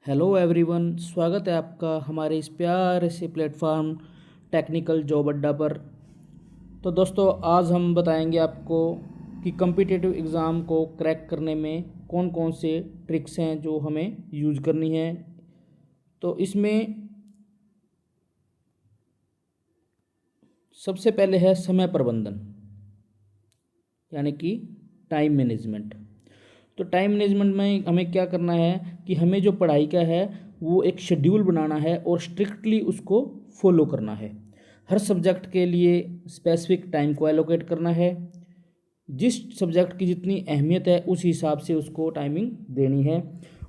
Hello everyone, स्वागत है आपका हमारे इस प्यारे से प्लेटफॉर्म टेक्निकल जॉब अड्डा पर। तो दोस्तों, आज हम बताएंगे आपको कि कम्पिटिटिव एग्ज़ाम को क्रैक करने में कौन कौन से ट्रिक्स हैं जो हमें यूज़ करनी है। तो इसमें सबसे पहले है समय प्रबंधन, यानी कि टाइम मैनेजमेंट। तो टाइम मैनेजमेंट में हमें क्या करना है कि हमें जो पढ़ाई का है वो एक शेड्यूल बनाना है और स्ट्रिक्टली उसको फॉलो करना है। हर सब्जेक्ट के लिए स्पेसिफिक टाइम को एलोकेट करना है। जिस सब्जेक्ट की जितनी अहमियत है उस हिसाब से उसको टाइमिंग देनी है।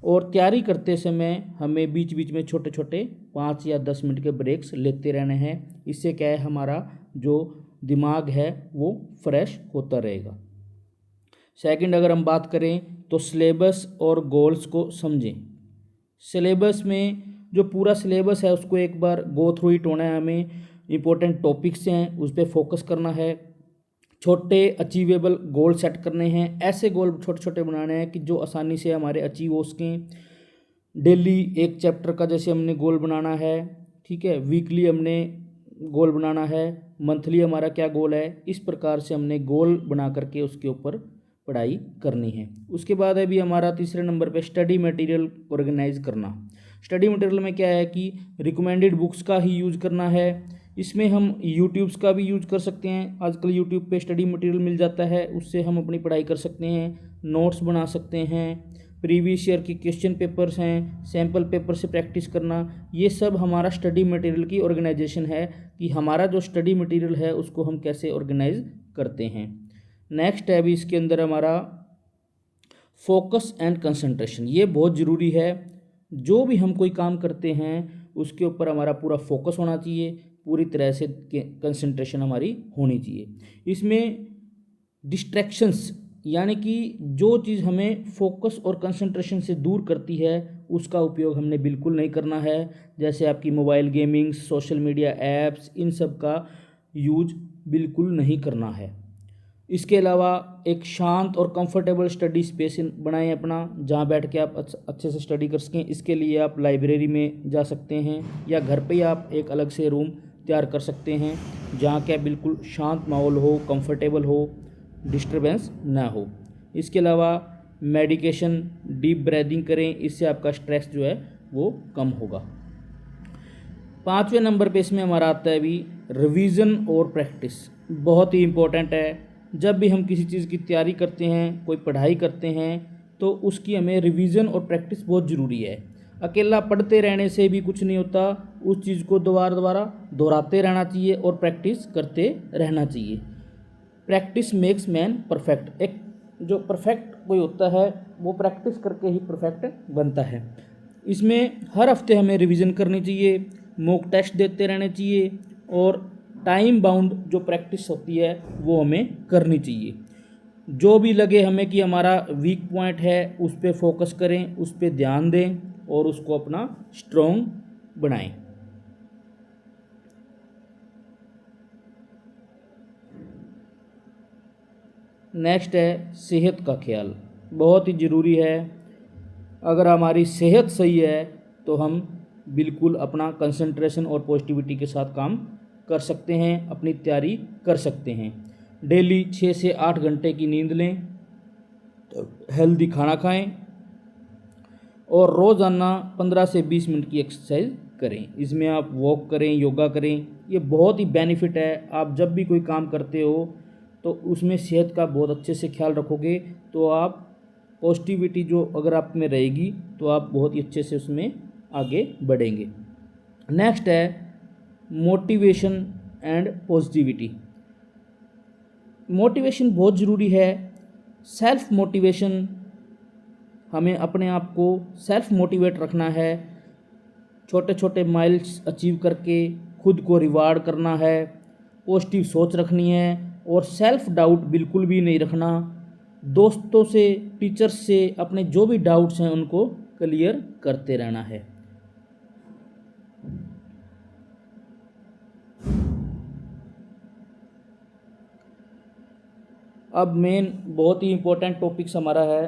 और तैयारी करते समय हमें बीच बीच में छोटे छोटे 5 या 10 मिनट के ब्रेक्स लेते रहने हैं। इससे क्या है, हमारा जो दिमाग है वो फ्रेश होता रहेगा। सेकंड, अगर हम बात करें तो सिलेबस और गोल्स को समझें। सिलेबस में जो पूरा सिलेबस है उसको एक बार गो थ्रू इट होना है। हमें इम्पोर्टेंट टॉपिक्स हैं उस पर फोकस करना है। छोटे अचीवेबल गोल सेट करने हैं। ऐसे गोल छोटे छोटे बनाने हैं कि जो आसानी से हमारे अचीव हो सकें। डेली एक चैप्टर का जैसे हमने गोल बनाना है, ठीक है। वीकली हमने गोल बनाना है। मंथली हमारा क्या गोल है, इस प्रकार से हमने गोल बना करके उसके ऊपर पढ़ाई करनी है। उसके बाद है भी हमारा तीसरे नंबर पे स्टडी मटेरियल ऑर्गेनाइज करना। स्टडी मटेरियल में क्या है कि रिकमेंडेड बुक्स का ही यूज़ करना है। इसमें हम यूट्यूब्स का भी यूज़ कर सकते हैं। आजकल यूट्यूब पे स्टडी मटेरियल मिल जाता है, उससे हम अपनी पढ़ाई कर सकते हैं। नोट्स बना सकते हैं। प्रीवियस ईयर के क्वेश्चन पेपर्स हैं, सैम्पल पेपर से प्रैक्टिस करना, ये सब हमारा स्टडी मटेरियल की ऑर्गेनाइजेशन है कि हमारा जो स्टडी मटेरियल है उसको हम कैसे ऑर्गेनाइज करते हैं। नेक्स्ट है भी इसके अंदर हमारा फोकस एंड कंसंट्रेशन। ये बहुत ज़रूरी है। जो भी हम कोई काम करते हैं उसके ऊपर हमारा पूरा फोकस होना चाहिए, पूरी तरह से कंसंट्रेशन हमारी होनी चाहिए। इसमें डिस्ट्रैक्शंस, यानी कि जो चीज़ हमें फोकस और कंसंट्रेशन से दूर करती है उसका उपयोग हमने बिल्कुल नहीं करना है। जैसे आपकी mobile gaming, social media apps, इन सब का यूज बिल्कुल नहीं करना है। इसके अलावा एक शांत और कंफर्टेबल स्टडी स्पेस बनाएं अपना, जहां बैठ के आप अच्छे से स्टडी कर सकें। इसके लिए आप लाइब्रेरी में जा सकते हैं या घर पे ही आप एक अलग से रूम तैयार कर सकते हैं जहां क्या बिल्कुल शांत माहौल हो, कंफर्टेबल हो, डिस्टरबेंस ना हो। इसके अलावा मेडिकेशन, डीप ब्रीदिंग करें, इससे आपका स्ट्रेस जो है वो कम होगा। 5वें नंबर पे इसमें हमारा आता है भी रिवीजन और प्रैक्टिस। बहुत ही इम्पोर्टेंट है। जब भी हम किसी चीज़ की तैयारी करते हैं, कोई पढ़ाई करते हैं, तो उसकी हमें रिवीजन और प्रैक्टिस बहुत ज़रूरी है। अकेला पढ़ते रहने से भी कुछ नहीं होता। उस चीज़ को दोबारा दोबारा दोहराते रहना चाहिए और प्रैक्टिस करते रहना चाहिए। Practice makes man perfect. एक जो परफेक्ट कोई होता है वो प्रैक्टिस करके ही परफेक्ट बनता है। इसमें हर हफ्ते हमें रिवीजन करनी चाहिए, मॉक टेस्ट देते रहने चाहिए और टाइम बाउंड जो प्रैक्टिस होती है वो हमें करनी चाहिए। जो भी लगे हमें कि हमारा वीक पॉइंट है उस पर फोकस करें, उस पर ध्यान दें और उसको अपना स्ट्रॉन्ग बनाएं। नेक्स्ट है सेहत का ख्याल। बहुत ही ज़रूरी है। अगर हमारी सेहत सही है तो हम बिल्कुल अपना कंसंट्रेशन और पॉजिटिविटी के साथ काम कर सकते हैं, अपनी तैयारी कर सकते हैं। डेली 6 से 8 घंटे की नींद लें, तो हेल्दी खाना खाएं और रोज़ाना 15 से 20 मिनट की एक्सरसाइज करें। इसमें आप वॉक करें, योगा करें, ये बहुत ही बेनिफिट है। आप जब भी कोई काम करते हो तो उसमें सेहत का बहुत अच्छे से ख्याल रखोगे तो आप पॉजिटिविटी जो अगर आप में रहेगी तो आप बहुत ही अच्छे से उसमें आगे बढ़ेंगे। नेक्स्ट है मोटिवेशन एंड पॉजिटिविटी। मोटिवेशन बहुत ज़रूरी है। सेल्फ मोटिवेशन, हमें अपने आप को सेल्फ मोटिवेट रखना है। छोटे छोटे माइल्स अचीव करके खुद को रिवार्ड करना है। पॉजिटिव सोच रखनी है और सेल्फ डाउट बिल्कुल भी नहीं रखना। दोस्तों से, टीचर्स से अपने जो भी डाउट्स हैं उनको क्लियर करते रहना है। अब मेन बहुत ही इम्पोर्टेंट टॉपिक्स हमारा है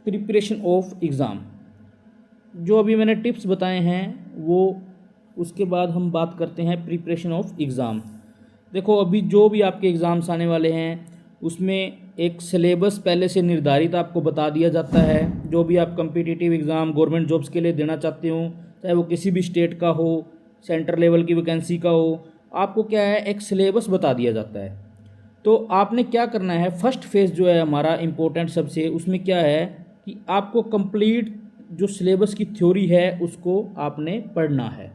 प्रिपरेशन ऑफ एग्ज़ाम। जो अभी मैंने टिप्स बताए हैं वो, उसके बाद हम बात करते हैं प्रिपरेशन ऑफ एग्ज़ाम। देखो अभी जो भी आपके एग्ज़ाम्स आने वाले हैं उसमें एक सिलेबस पहले से निर्धारित आपको बता दिया जाता है। जो भी आप कम्पिटिटिव एग्ज़ाम गवर्नमेंट जॉब्स के लिए देना चाहते हो, चाहे वो किसी भी स्टेट का हो, सेंटर लेवल की वैकेंसी का हो, आपको क्या है एक सिलेबस बता दिया जाता है। तो आपने क्या करना है, फर्स्ट फेज़ जो है हमारा इम्पोर्टेंट सबसे, उसमें क्या है कि आपको कंप्लीट जो सिलेबस की थ्योरी है उसको आपने पढ़ना है।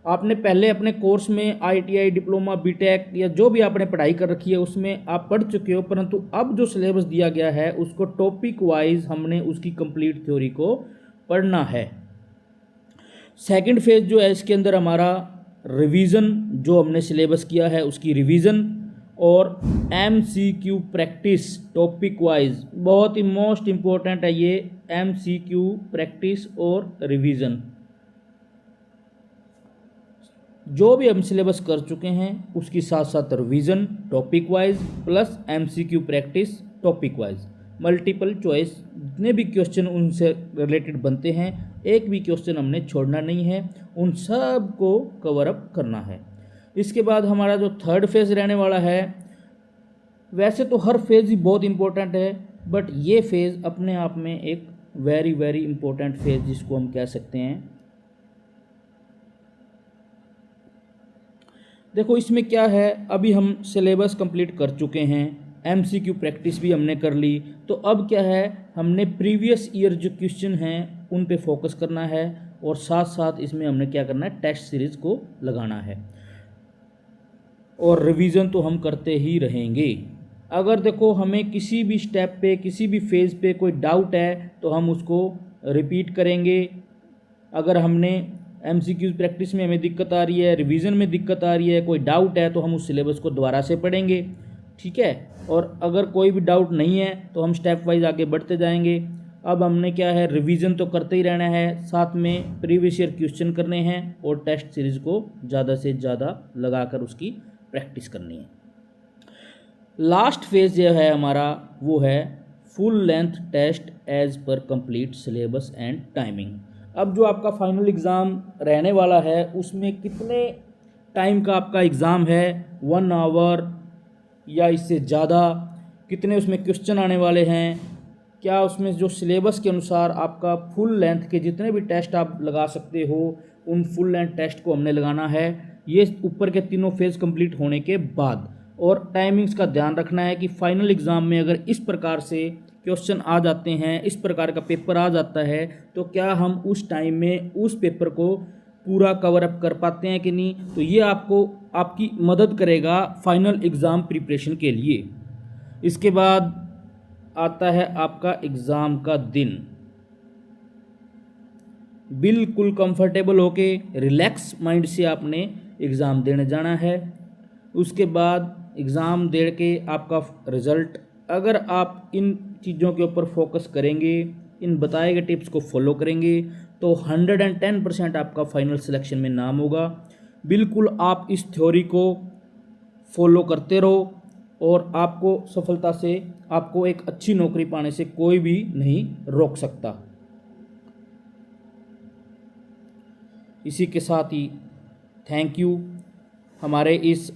आपने पहले अपने कोर्स में ITI डिप्लोमा बीटेक या जो भी आपने पढ़ाई कर रखी है उसमें आप पढ़ चुके हो, परंतु अब जो सिलेबस दिया गया है उसको टॉपिक वाइज हमने उसकी कंप्लीट थ्योरी को पढ़ना है। सेकंड फेज जो है इसके अंदर हमारा रिवीजन, जो हमने सिलेबस किया है उसकी रिवीजन, और MCQ प्रैक्टिस टॉपिक वाइज। बहुत ही मोस्ट इम्पोर्टेंट है ये MCQ प्रैक्टिस और रिवीजन। जो भी हम सिलेबस कर चुके हैं उसकी साथ साथ revision topic wise plus MCQ practice topic wise. Multiple choice जितने भी क्वेश्चन उनसे रिलेटेड बनते हैं, एक भी क्वेश्चन हमने छोड़ना नहीं है, उन सब को कवर अप करना है। इसके बाद हमारा जो थर्ड फेज़ रहने वाला है, वैसे तो हर फेज़ ही बहुत इंपॉर्टेंट है, बट ये फेज़ अपने आप में एक वेरी वेरी इंपॉर्टेंट फेज़ जिसको हम कह सकते हैं। देखो इसमें क्या है, अभी हम सिलेबस कंप्लीट कर चुके हैं, MCQ प्रैक्टिस भी हमने कर ली, तो अब क्या है हमने प्रीवियस ईयर जो क्वेश्चन हैं उन पे फोकस करना है, और साथ साथ इसमें हमने क्या करना है टेस्ट सीरीज़ को लगाना है, और रिवीजन तो हम करते ही रहेंगे। अगर देखो हमें किसी भी स्टेप पे किसी भी फेज़ पे कोई डाउट है तो हम उसको रिपीट करेंगे। अगर हमने MCQ प्रैक्टिस में हमें दिक्कत आ रही है, रिवीजन में दिक्कत आ रही है, कोई डाउट है तो हम उस सिलेबस को दोबारा से पढ़ेंगे, ठीक है। और अगर कोई भी डाउट नहीं है तो हम स्टेप वाइज आगे बढ़ते जाएंगे। अब हमने क्या है रिवीजन तो करते ही रहना है, साथ में प्रीवियस ईयर क्वेश्चन करने हैं और टेस्ट सीरीज़ को ज़्यादा से ज़्यादा लगाकर उसकी प्रैक्टिस करनी है। लास्ट फेज़ जो है हमारा वो है full length test as per complete syllabus and timing. अब जो आपका फाइनल एग्ज़ाम रहने वाला है उसमें कितने टाइम का आपका एग्ज़ाम है, 1 आवर या इससे ज़्यादा, कितने उसमें क्वेश्चन आने वाले हैं, क्या उसमें जो सिलेबस के अनुसार आपका फुल लेंथ के जितने भी टेस्ट आप लगा सकते हो उन फुल लेंथ टेस्ट को हमने लगाना है, ये ऊपर के तीनों फेज़ कंप्लीट होने के बाद। और टाइमिंग्स का ध्यान रखना है कि फाइनल एग्ज़ाम में अगर इस प्रकार से क्वेश्चन आ जाते हैं, इस प्रकार का पेपर आ जाता है, तो क्या हम उस टाइम में उस पेपर को पूरा कवर अप कर पाते हैं कि नहीं। तो ये आपको आपकी मदद करेगा फाइनल एग्ज़ाम प्रिपरेशन के लिए। इसके बाद आता है आपका एग्ज़ाम का दिन। बिल्कुल कंफर्टेबल होके रिलैक्स माइंड से आपने एग्ज़ाम देने जाना है। उसके बाद एग्ज़ाम दे के आपका रिज़ल्ट, अगर आप इन चीज़ों के ऊपर फोकस करेंगे, इन बताए गए टिप्स को फॉलो करेंगे, तो 110% आपका फाइनल सिलेक्शन में नाम होगा। बिल्कुल आप इस थ्योरी को फॉलो करते रहो और आपको सफलता से, आपको एक अच्छी नौकरी पाने से कोई भी नहीं रोक सकता। इसी के साथ ही थैंक यू। हमारे इस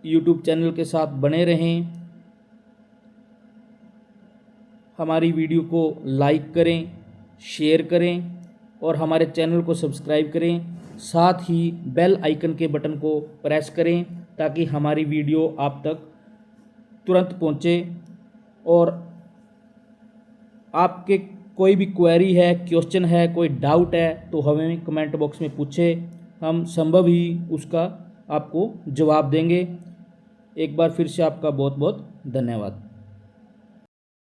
YouTube चैनल के साथ बने रहें, हमारी वीडियो को लाइक करें, शेयर करें और हमारे चैनल को सब्सक्राइब करें। साथ ही बेल आइकन के बटन को प्रेस करें ताकि हमारी वीडियो आप तक तुरंत पहुंचे। और आपके कोई भी क्वेरी है, क्वेश्चन है, कोई डाउट है तो हमें कमेंट बॉक्स में पूछें, हम संभव ही उसका आपको जवाब देंगे। एक बार फिर से आपका बहुत बहुत धन्यवाद।